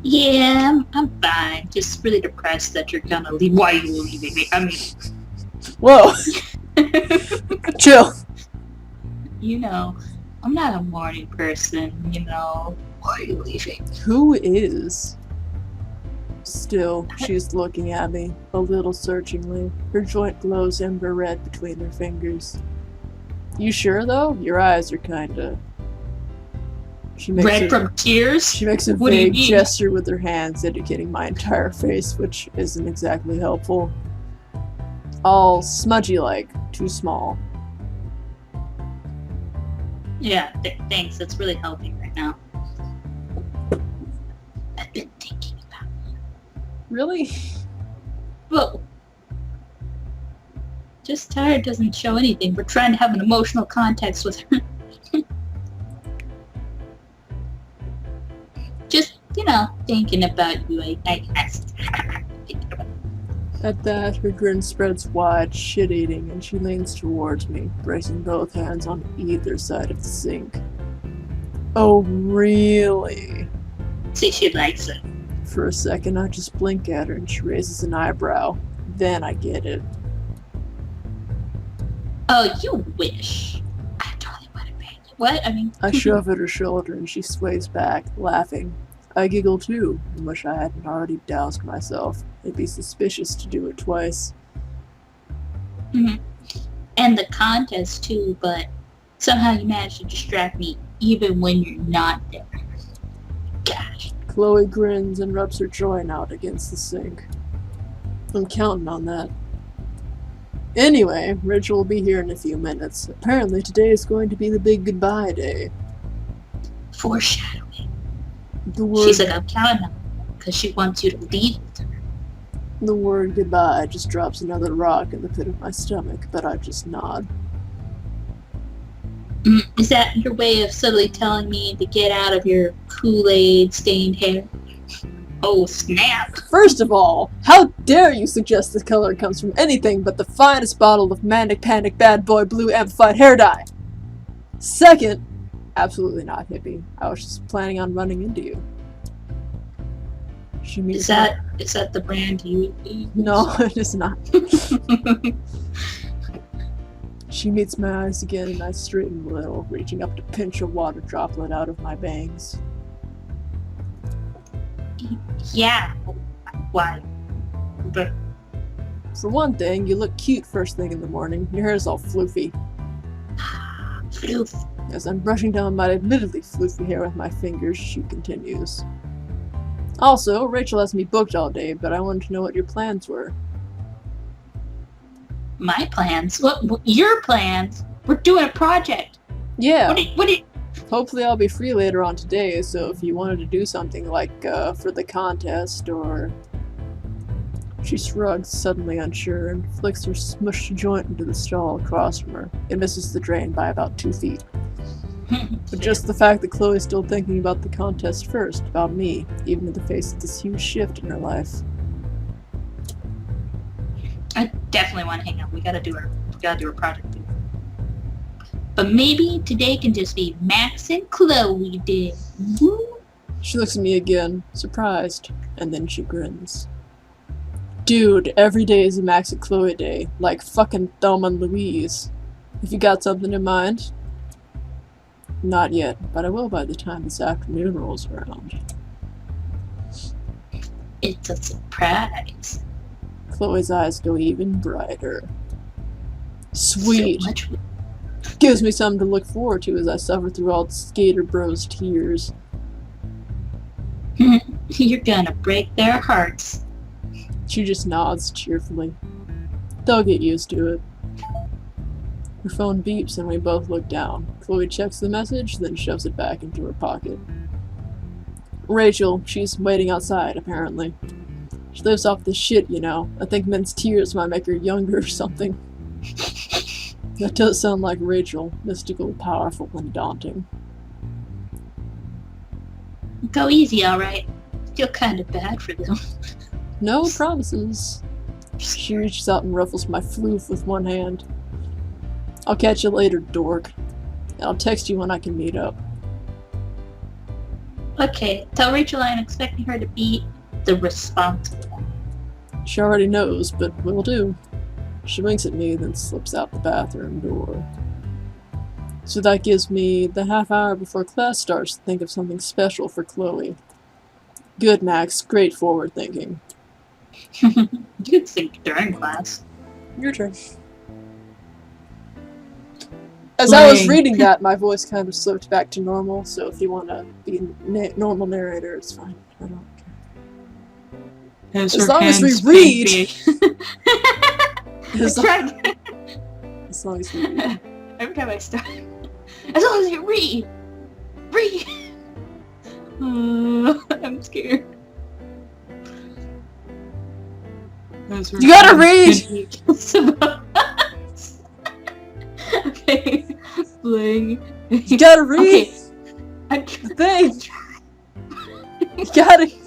Yeah, I'm fine. Just really depressed that you're gonna leave. Why are you leaving me? I Whoa, mean, chill. you know, I'm not a morning person, you know. Why are you leaving? Who is? Still, she's looking at me, a little searchingly. Her joint glows ember red between her fingers. You sure though? Your eyes are kinda. She makes Red a from tears? she makes a What do you vague mean? gesture with her hands, indicating my entire face, which isn't exactly helpful. All smudgy like, too small. Yeah, thanks. That's really helping right now. I've been thinking about Really? Well, just tired doesn't show anything. We're trying to have an emotional context with her. Just, thinking about you. At that, her grin spreads wide, shit-eating, and she leans towards me, bracing both hands on either side of the sink. Oh, really? See, she likes it. For a second, I just blink at her and she raises an eyebrow. Then I get it. Oh, you wish. I totally would have paid you. What? I mean... I shove at her shoulder and she sways back, laughing. I giggle too, and wish I hadn't already doused myself. It'd be suspicious to do it twice. Mm-hmm. And the contest too, but somehow you managed to distract me even when you're not there. Gosh. Chloe grins and rubs her joint out against the sink. I'm counting on that. Anyway, Rachel will be here in a few minutes. Apparently today is going to be the big goodbye day. Foreshadowing. The word, She's like, I'm counting on you because she wants you to leave with her. the word goodbye just drops another rock in the pit of my stomach, but I just nod. Is that your way of subtly telling me to get out of your Kool-Aid stained hair? Oh, snap. First of all, how dare you suggest this color comes from anything but the finest bottle of Manic Panic Bad Boy Blue Amplified Hair Dye? Second, absolutely not, hippie. I was just planning on running into you. She meets Is that the brand you use? No, it is not. She meets my eyes again and I straighten a little, reaching up to pinch a water droplet out of my bangs. Yeah. Why? But For one thing, you look cute first thing in the morning. Your hair's all floofy. floof. As I'm brushing down my admittedly floofy hair with my fingers, she continues. Also, Rachel has me booked all day, but I wanted to know what your plans were. My plans? What your plans? We're doing a project. Yeah, What do you... hopefully I'll be free later on today, so if you wanted to do something like, for the contest, or... She shrugs, suddenly unsure, and flicks her smushed joint into the stall across from her. It misses the drain by about 2 feet. But just the fact that Chloe's still thinking about the contest first, about me, even in the face of this huge shift in her life. I definitely want to hang out. We gotta do a project. But maybe today can just be Max and Chloe day. Woo. She looks at me again, surprised, and then she grins. Dude, every day is a Max and Chloe day, like fucking Thelma and Louise. If you got something in mind? Not yet, but I will by the time this afternoon rolls around. It's a surprise. Chloe's eyes go even brighter. Sweet. So much. Gives me something to look forward to as I suffer through all the skater bros' tears. You're gonna break their hearts. She just nods cheerfully. They'll get used to it. Her phone beeps and we both look down. Chloe checks the message, then shoves it back into her pocket. Rachel, she's waiting outside, apparently. She lives off this shit, you know. I think men's tears might make her younger or something. That does sound like Rachel. Mystical, powerful, and daunting. Go easy, alright. Feel kinda bad for them. No promises. She reaches out and ruffles my floof with one hand. I'll catch you later, dork. I'll text you when I can meet up. Okay, tell Rachel I'm expecting her to be the responsible one. She already knows, but will do. She winks at me, then slips out the bathroom door. So that gives me the half hour before class starts to think of something special for Chloe. Good, Max. Great forward thinking. You could think during class. Your turn. As I was reading that, my voice kind of slipped back to normal, so if you want to be a normal narrator, it's fine. I don't care. As long as we read! As long as we read. Every time I start. As long as you read! Read! I'm scared. You gotta read! Okay. Bling. You gotta read! Okay. The thing! You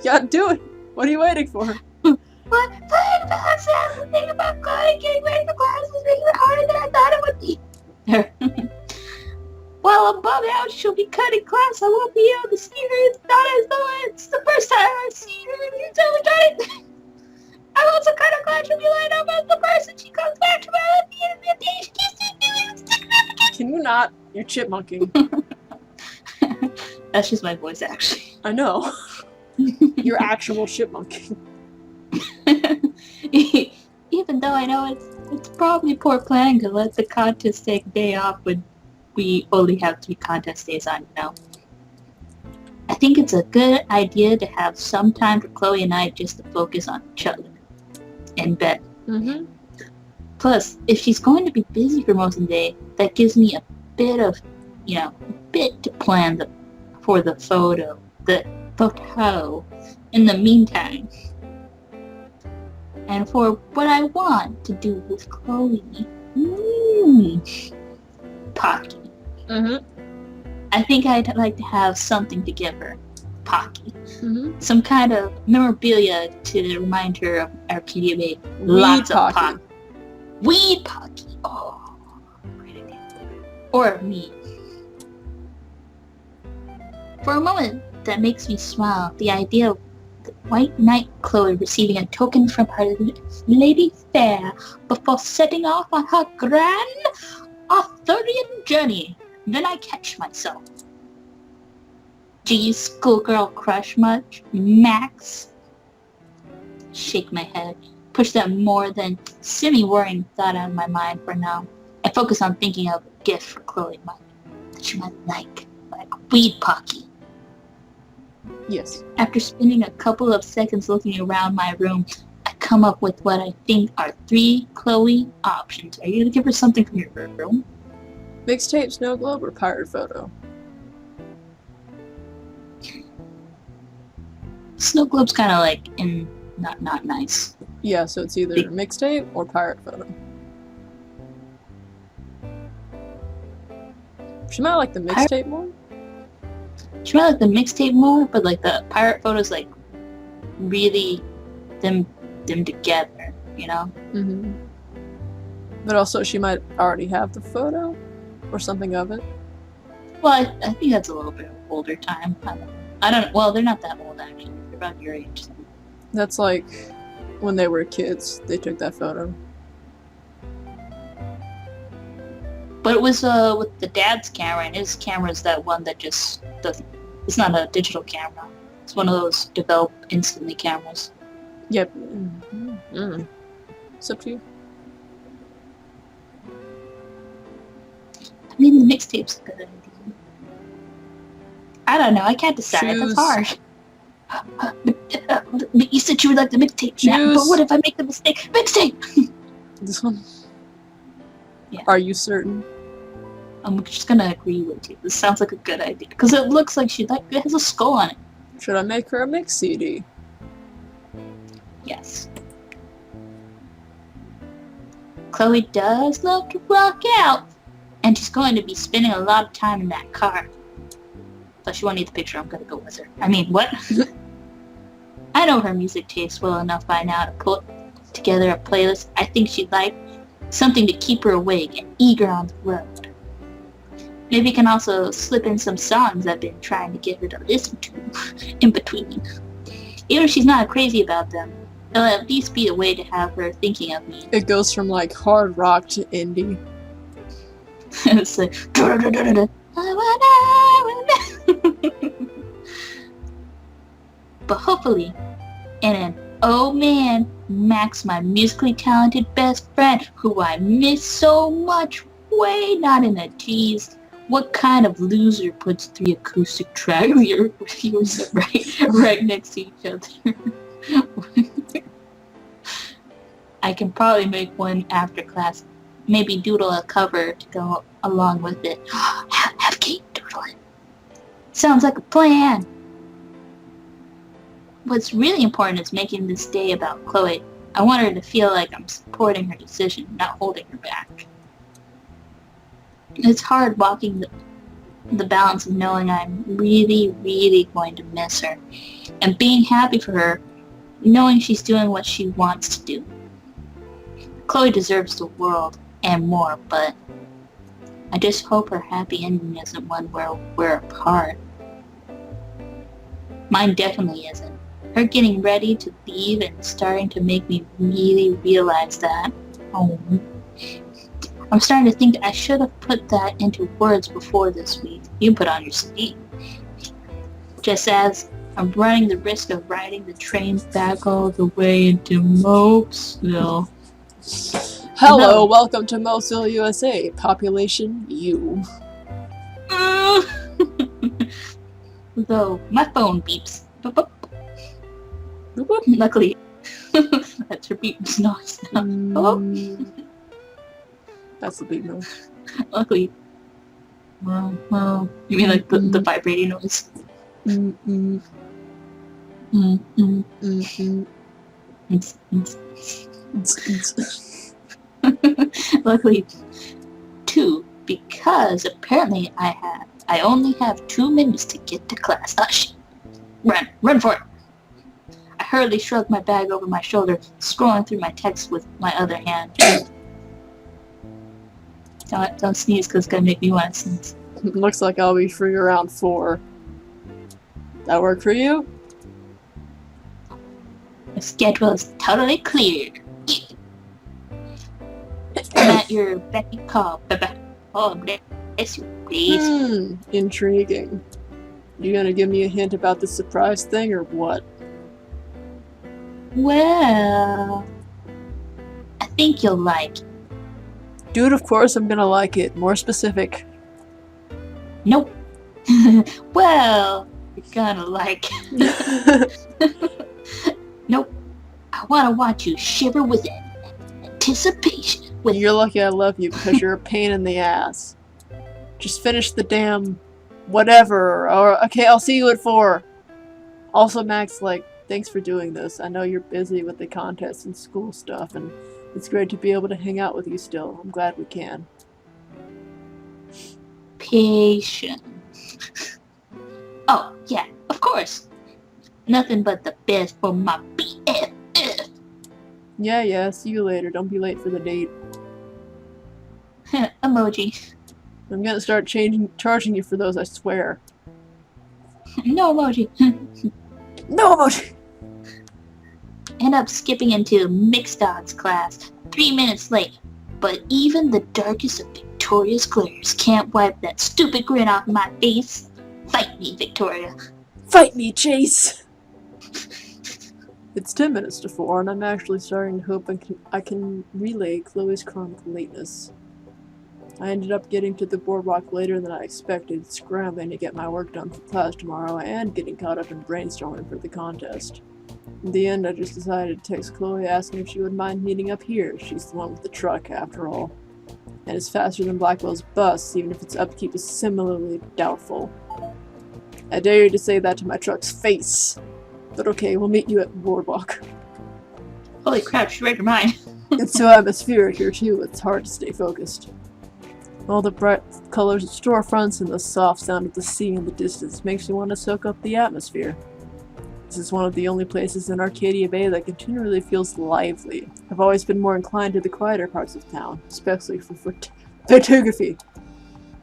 gotta do it! What are you waiting for? What? Playing about the thing about Chloe getting ready for class is making it harder than I thought it would be. While I'm bummed out she'll be cutting class, I won't be able to see her. It's not as though it's the first time I've seen her. You tell me trying. I'm also kind of glad she'll be lined up as the person she comes back to at the end of the day. She keeps significant. Can you not? You're chipmunking. That's just my voice, actually. I know. You're actual chipmunking. Even though I know it's probably poor planning to let the contest take a day off when we only have 3 contest days on, I think it's a good idea to have some time for Chloe and I just to focus on each other in bed. Mm-hmm. Plus, if she's going to be busy for most of the day, that gives me a bit of, a bit to plan for the photo in the meantime. And for what I want to do with Chloe. Pocky. Mm-hmm. I think I'd like to have something to give her. Pocky. Mm-hmm. Some kind of memorabilia to remind her of Arcadia Bay. Lots of Pocky. Weed Pocky. Oh, great idea. Or me. For a moment, that makes me smile. The idea of the White Knight Chloe receiving a token from her lady fair before setting off on her grand Arthurian journey. Then I catch myself. Do you schoolgirl crush much, Max? Shake my head. Push that more than semi-worrying thought out of my mind for now. I focus on thinking of a gift for Chloe that she might like weed Pocky. Yes. After spending a couple of seconds looking around my room, I come up with what I think are 3 Chloe options. Are you going to give her something from your room? Mixtape, snow globe, or pirate photo? Snow globe's kind of like not nice. Yeah, so it's either mixtape or pirate photo. She might like the mixtape more. She might like the mixtape more, but like the pirate photos, like really them together, Mm-hmm. But also, she might already have the photo or something of it. Well, I think that's a little bit older time. I don't. Well, they're not that old actually. They're about your age. So. That's like when they were kids. They took that photo. But it was with the dad's camera, and his camera is that one that just doesn't. It's not a digital camera. It's one of those develop instantly cameras. Yep. Mm-hmm. It's up to you. I mean, the mixtape's a good idea. I don't know. I can't decide. Choose. That's hard. But you said you would like the mixtape. Now, but what if I make the mistake? Mixtape! This one? Yeah. Are you certain? I'm just gonna agree with you. This sounds like a good idea. Because it looks like it has a skull on it. Should I make her a mix CD? Yes. Chloe does love to rock out. And she's going to be spending a lot of time in that car. Plus, she won't need the picture. I'm going to go with her. I mean, what? I know her music taste well enough by now to put together a playlist I think she'd like. Something to keep her awake and eager on the road. Maybe you can also slip in some songs I've been trying to get her to listen to in between. Even if she's not crazy about them, it'll at least be a way to have her thinking of me. It goes from like hard rock to indie. It's like, but hopefully, in an oh man, Max, my musically talented best friend, who I miss so much, way not in a geez. What kind of loser puts 3 acoustic tracks right next to each other? I can probably make one after class. Maybe doodle a cover to go along with it. Have Kate doodle it. Sounds like a plan. What's really important is making this day about Chloe. I want her to feel like I'm supporting her decision, not holding her back. It's hard walking the balance of knowing I'm really, really going to miss her, and being happy for her, knowing she's doing what she wants to do. Chloe deserves the world and more, but I just hope her happy ending isn't one where we're apart. Mine definitely isn't. Her getting ready to leave and starting to make me really realize that. Oh, I'm starting to think I should have put that into words before this week. You put on your sleeve. Just as I'm running the risk of riding the train back all the way into Mopesville. Hello, welcome to Mopesville, USA. Population, you. Though my phone beeps. Boop, boop. Boop, boop. Luckily, that's her beeps noise now. Oh. That's the beep noise. Luckily. You mean like the vibrating noise? Luckily, 2, because apparently I only have 2 minutes to get to class. Run for it! I hurriedly shrugged my bag over my shoulder, scrolling through my texts with my other hand. Don't sneeze, because it's gonna make me want to sneeze. Looks like I'll be free around 4. That work for you? The schedule is totally clear. I'm at your beck and call. Oh, bless you, please. Intriguing. You gonna give me a hint about the surprise thing, or what? Well, I think you'll like it. Dude, of course I'm gonna like it. More specific. Nope. Well, you're gonna like it. Nope. I want to watch you shiver with anticipation. You're lucky I love you because you're a pain in the ass. Just finish the damn whatever. Or okay, I'll see you at 4. Also, Max, thanks for doing this. I know you're busy with the contest and school stuff, and it's great to be able to hang out with you still. I'm glad we can. Patience. Oh, yeah, of course. Nothing but the best for my BFF. Yeah, see you later. Don't be late for the date. Emoji. I'm gonna start charging you for those, I swear. No emoji. No emoji! End up skipping into mixed odds class, 3 minutes late. But even the darkest of Victoria's glares can't wipe that stupid grin off my face. Fight me, Victoria. Fight me, Chase! It's 10 minutes to 4, and I'm actually starting to hope I can relay Chloe's chronic lateness. I ended up getting to the boardwalk later than I expected, scrambling to get my work done for class tomorrow and getting caught up in brainstorming for the contest. In the end, I just decided to text Chloe asking if she would mind meeting up here. She's the one with the truck, after all. And it's faster than Blackwell's bus, even if its upkeep is similarly doubtful. I dare you to say that to my truck's face. But okay, we'll meet you at the boardwalk. Holy crap, she read your mind. It's so atmospheric here too, it's hard to stay focused. All the bright colors of storefronts and the soft sound of the sea in the distance makes me want to soak up the atmosphere. This is one of the only places in Arcadia Bay that continually feels lively. I've always been more inclined to the quieter parts of town, especially for photography.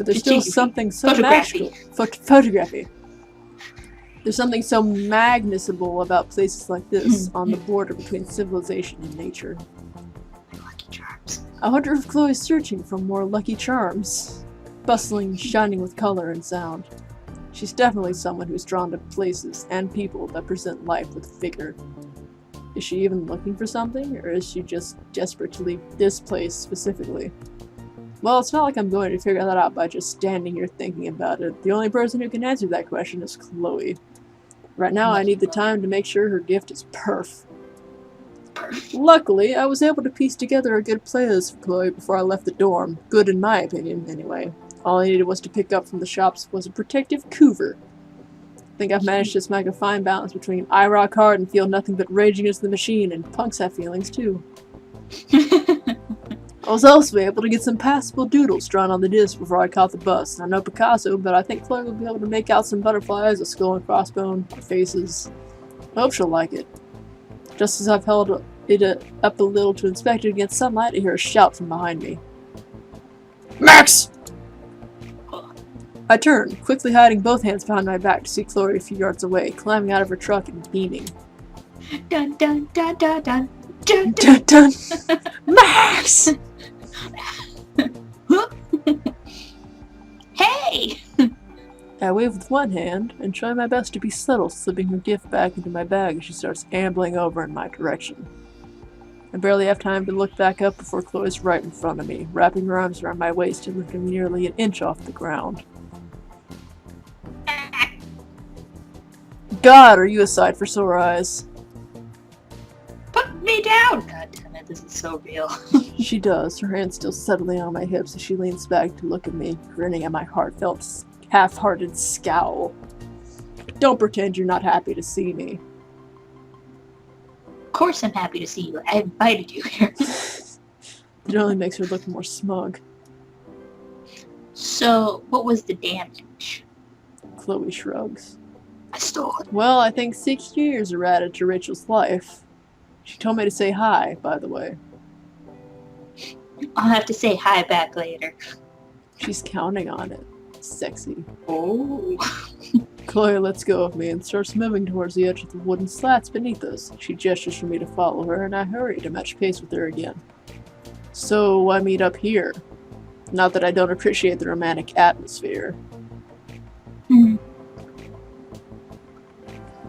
But there's still something so Photography. magical. Photography. There's something so magnificent about places like this, on the border between civilization and nature. Lucky Charms. I wonder if Chloe's searching for more Lucky Charms. Bustling, shining with color and sound. She's definitely someone who's drawn to places and people that present life with vigor. Is she even looking for something, or is she just desperate to leave this place specifically? Well, it's not like I'm going to figure that out by just standing here thinking about it. The only person who can answer that question is Chloe. Right now, I need the time to make sure her gift is perf. Luckily, I was able to piece together a good playlist for Chloe before I left the dorm. Good in my opinion, anyway. All I needed was to pick up from the shops was a protective cover. I think I've managed to smack a fine balance between I rock hard and feel nothing but rage against the machine, and punks have feelings too. I was also able to get some passable doodles drawn on the disc before I caught the bus. I know Picasso, but I think Chloe will be able to make out some butterflies, a skull and crossbone, faces. I hope she'll like it. Just as I've held it up a little to inspect it against sunlight, I hear a shout from behind me. Max! I turn, quickly hiding both hands behind my back to see Chloe a few yards away, climbing out of her truck and beaming. Dun dun dun dun dun dun Dun dun! Max! Hey! I wave with one hand and try my best to be subtle, slipping her gift back into my bag as she starts ambling over in my direction. I barely have time to look back up before Chloe's right in front of me, wrapping her arms around my waist and lifting me nearly an inch off the ground. God, are you a sight for sore eyes? Put me down! God damn it, this is so real. She does, her hand still settling on my hips as she leans back to look at me, grinning at my heartfelt, half-hearted scowl. Don't pretend you're not happy to see me. Of course I'm happy to see you. I invited you here. It only makes her look more smug. So, what was the damage? Chloe shrugs. I stole it. Well, I think 6 years are added to Rachel's life. She told me to say hi, by the way. I'll have to say hi back later. She's counting on it. Sexy. Oh. Chloe lets go of me and starts moving towards the edge of the wooden slats beneath us. She gestures for me to follow her, and I hurry to match pace with her again. So I meet up here. Not that I don't appreciate the romantic atmosphere.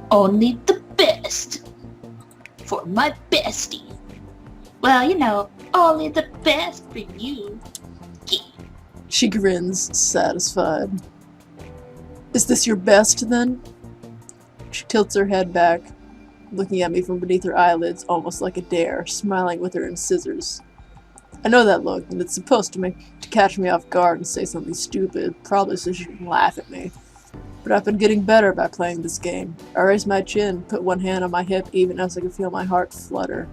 Only the best. For my bestie. Well, you know, only the best for you. She grins, satisfied. Is this your best, then? She tilts her head back, looking at me from beneath her eyelids almost like a dare, smiling with her scissors. I know that look, and it's supposed to catch me off guard and say something stupid, probably so she can laugh at me. But I've been getting better by playing this game. I raise my chin, put one hand on my hip even as I can feel my heart flutter.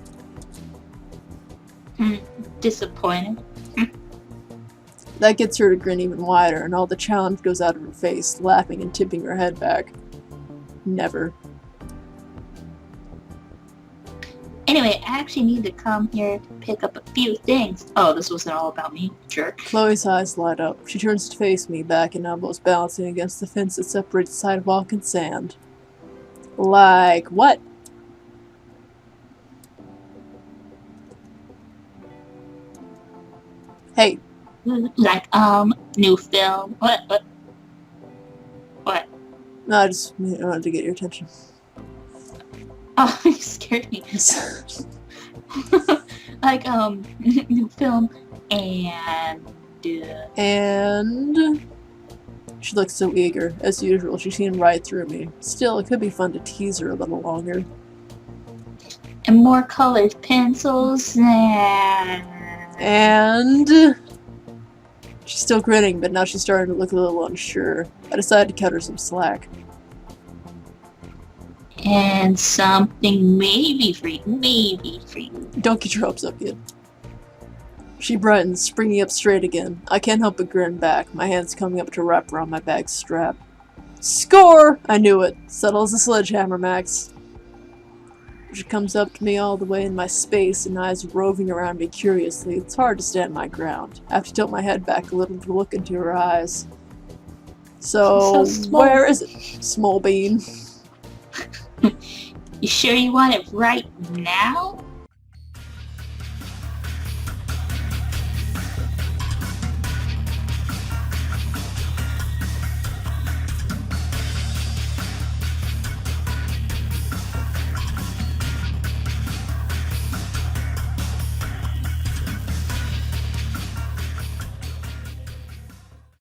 Disappointed. That gets her to grin even wider, and all the challenge goes out of her face, laughing and tipping her head back. Never. Anyway, I actually need to come here to pick up a few things. Oh, this wasn't all about me, jerk. Chloe's eyes light up. She turns to face me, back and elbows balancing against the fence that separates sidewalk and sand. Like what? Hey. Like, new film. What? No, I just wanted to get your attention. Oh, you scared me. Like, new film and... And... She looks so eager. As usual, she's seen right through me. Still, it could be fun to tease her a little longer. And more colored pencils And... She's still grinning, but now she's starting to look a little unsure. I decided to cut her some slack. And something maybe for you. Don't get your hopes up yet. She brightens, springing up straight again. I can't help but grin back, my hands coming up to wrap around my bag strap. Score! I knew it. Subtle as a sledgehammer, Max. She comes up to me all the way in my space and eyes roving around me curiously. It's hard to stand my ground. I have to tilt my head back a little to look into her eyes. So small. where is it? Small bean. You sure you want it right now?